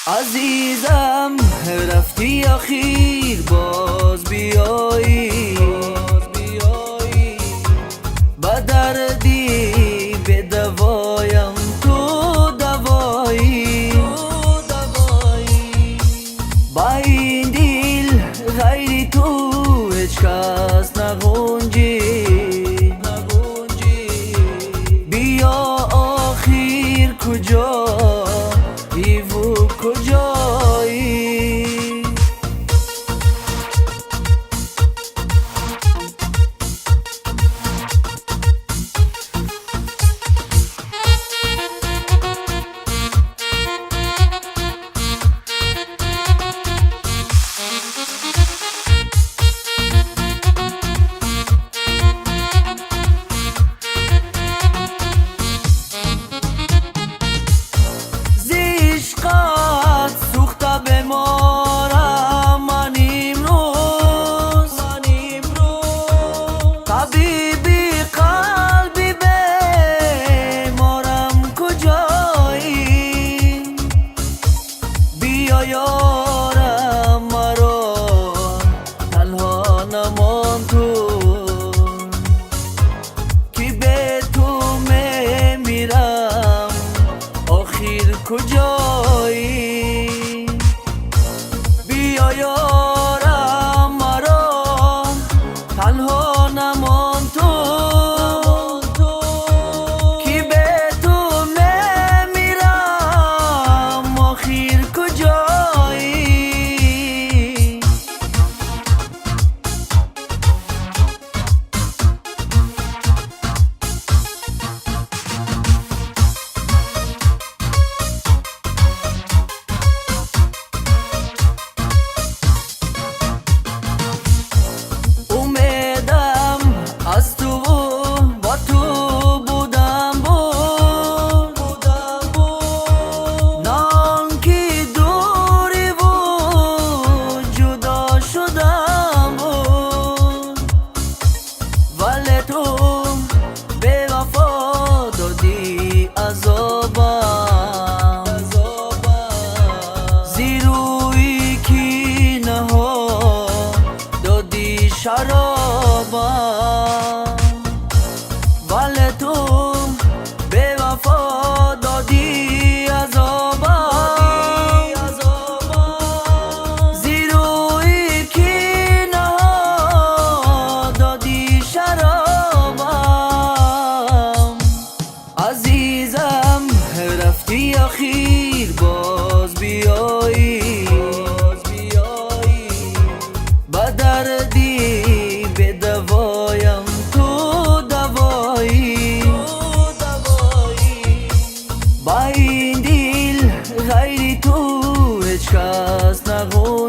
عزیزم رفتی اخیر باز بیایی با دردی به دوایم تو دوایی با این دل غیری تو هیچ کس نگنجی بیا آخر کجا ایو کجایی یارم مرا تنها نمان تو که به تو میرم آخر کجایی بیا یارم مرا تنها نمان تو که به تو میرم آخر کجایی از تو با تو بودم نان که دوری و جدا شدم ولی تو به وفا دادی عذابم زیروی که نها دادی شرابم ولی تو به وفا دادی عذابم زیروی که نها دادی شرابم عزیزم رفتی اخیر باز بیایی با دردی به دوایم تو دوایی با این دل غیری تو هیچ کس نگو